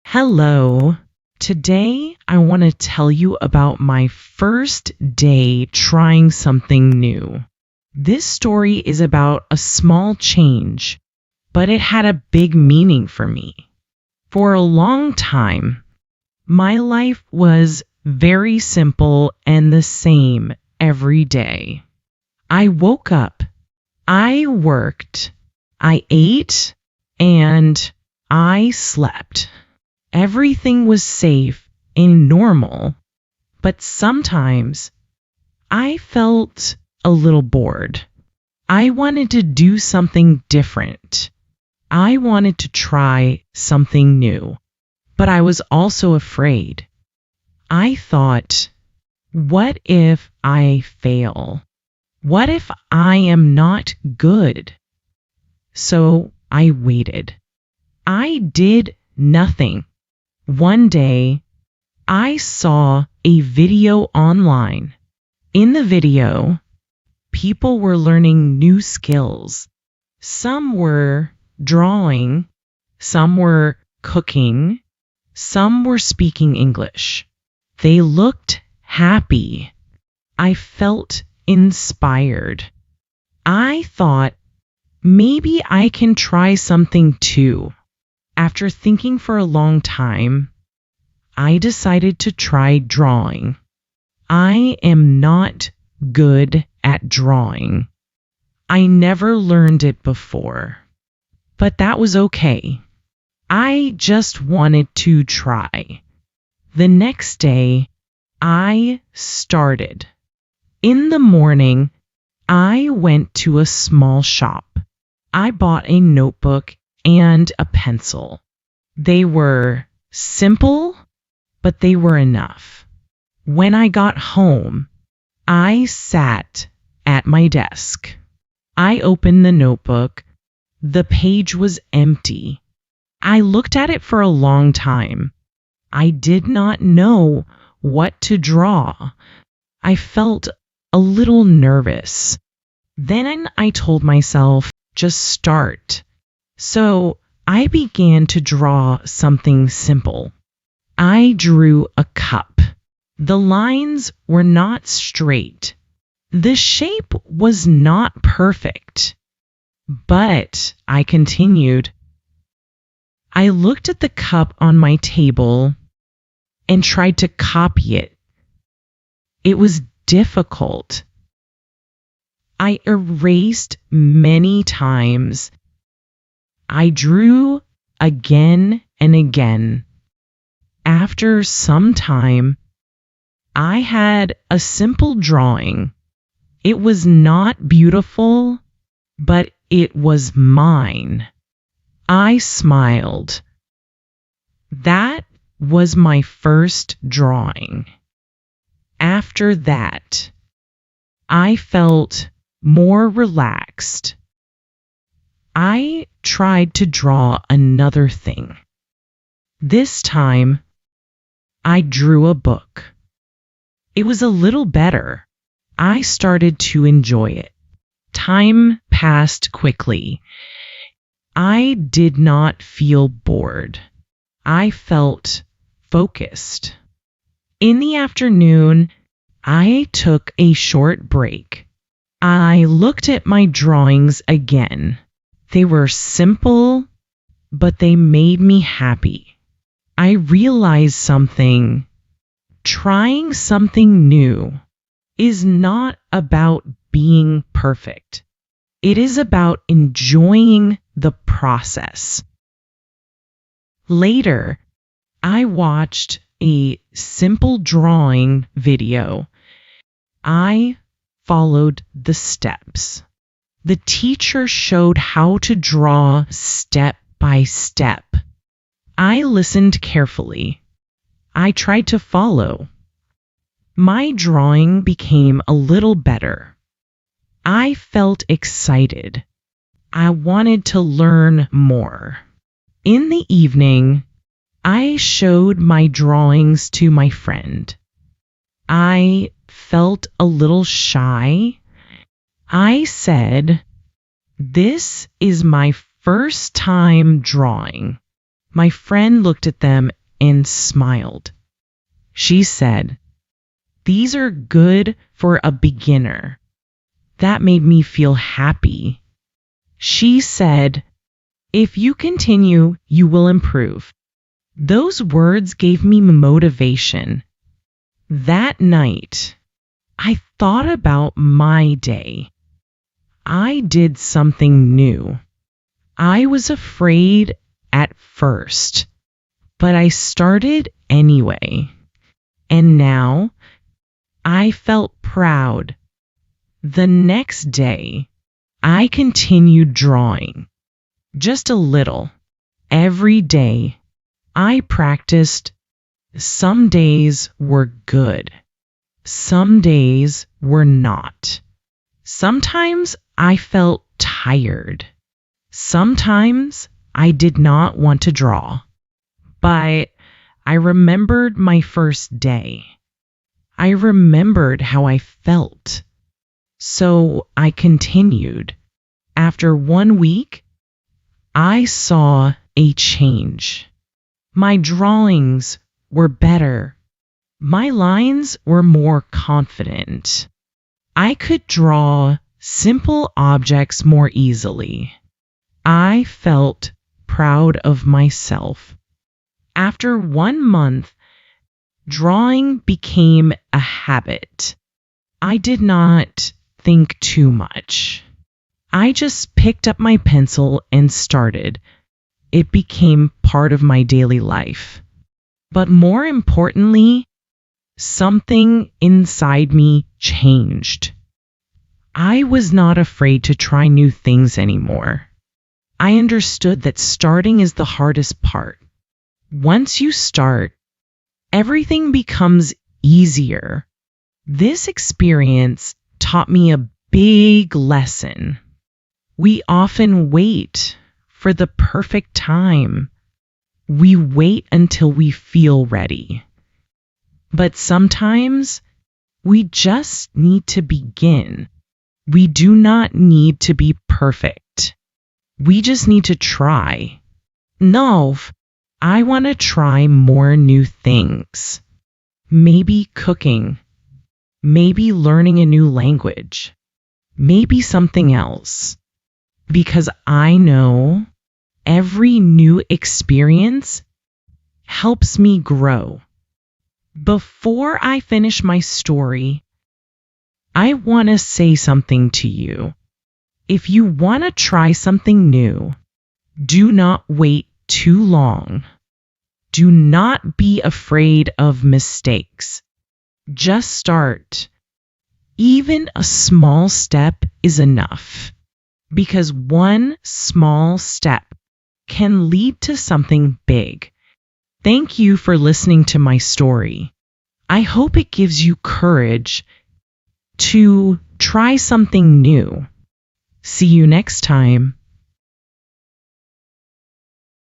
Hello. Today, I want to tell you about my first day trying something new. This story is about a small change, but it had a big meaning for me. For a long time, my life was very simple and the same every day. I woke up, I worked, I ate, and I slept. Everything was safe and normal, but sometimes I felt a little bored. I wanted to do something different. I wanted to try something new, but I was also afraid. I thought, what if I fail? What if I am not good? So I waited. I did nothing. One day, I saw a video online. In the video, people were learning new skills. Some were drawing, some were cooking, some were speaking English. They looked happy. I felt inspired. I thought, maybe I can try something too. After thinking for a long time, I decided to try drawing. I am not good at drawing. I never learned it before, but that was okay. I just wanted to try. The next day, I started. In the morning, I went to a small shop. I bought a notebook and a pencil. They were simple, but they were enough. When I got home, I sat at my desk. I opened the notebook. The page was empty. I looked at it for a long time. I did not know what to draw. I felt a little nervous. Then I told myself, just start. So I began to draw something simple. I drew a cup. The lines were not straight. The shape was not perfect. But I continued. I looked at the cup on my table and tried to copy it. It was difficult. I erased many times. I drew again and again. After some time, I had a simple drawing. It was not beautiful, but it was mine. I smiled. That was my first drawing. After that, I felt more relaxed. I tried to draw another thing. This time, I drew a book. It was a little better. I started to enjoy it. Time passed quickly. I did not feel bored. I felt focused. In the afternoon, I took a short break. I looked at my drawings again. They were simple, but they made me happy. I realized something. Trying something new is not about being perfect. It is about enjoying the process. Later, I watched a simple drawing video. I followed the steps. The teacher showed how to draw step by step. I listened carefully. I tried to follow. My drawing became a little better. I felt excited. I wanted to learn more. In the evening, I showed my drawings to my friend. I felt a little shy. I said, "This is my first time drawing." My friend looked at them and smiled. She said, "These are good for a beginner." That made me feel happy. She said, "If you continue, you will improve." Those words gave me motivation. That night, I thought about my day. I did something new. I was afraid at first, but I started anyway. And now, I felt proud. The next day, I continued drawing. Just a little. Every day, I practiced. Some days were good. Some days were not. Sometimes I felt tired. Sometimes I did not want to draw. But I remembered my first day. I remembered how I felt. So I continued. After 1 week, I saw a change. My drawings were better. My lines were more confident. I could draw simple objects more easily. I felt proud of myself. After 1 month, drawing became a habit. I did not think too much. I just picked up my pencil and started. It became part of my daily life. But more importantly, something inside me changed. I was not afraid to try new things anymore. I understood that starting is the hardest part. Once you start, everything becomes easier. This experience taught me a big lesson. We often wait for the perfect time. We wait until we feel ready. But sometimes we just need to begin. We do not need to be perfect. We just need to try. No, I want to try more new things. Maybe cooking. Maybe learning a new language. Maybe something else. Because I know every new experience helps me grow. Before I finish my story, I want to say something to you. If you want to try something new, do not wait too long. Do not be afraid of mistakes. Just start. Even a small step is enough, because one small step can lead to something big. Thank you for listening to my story. I hope it gives you courage to try something new. See you next time.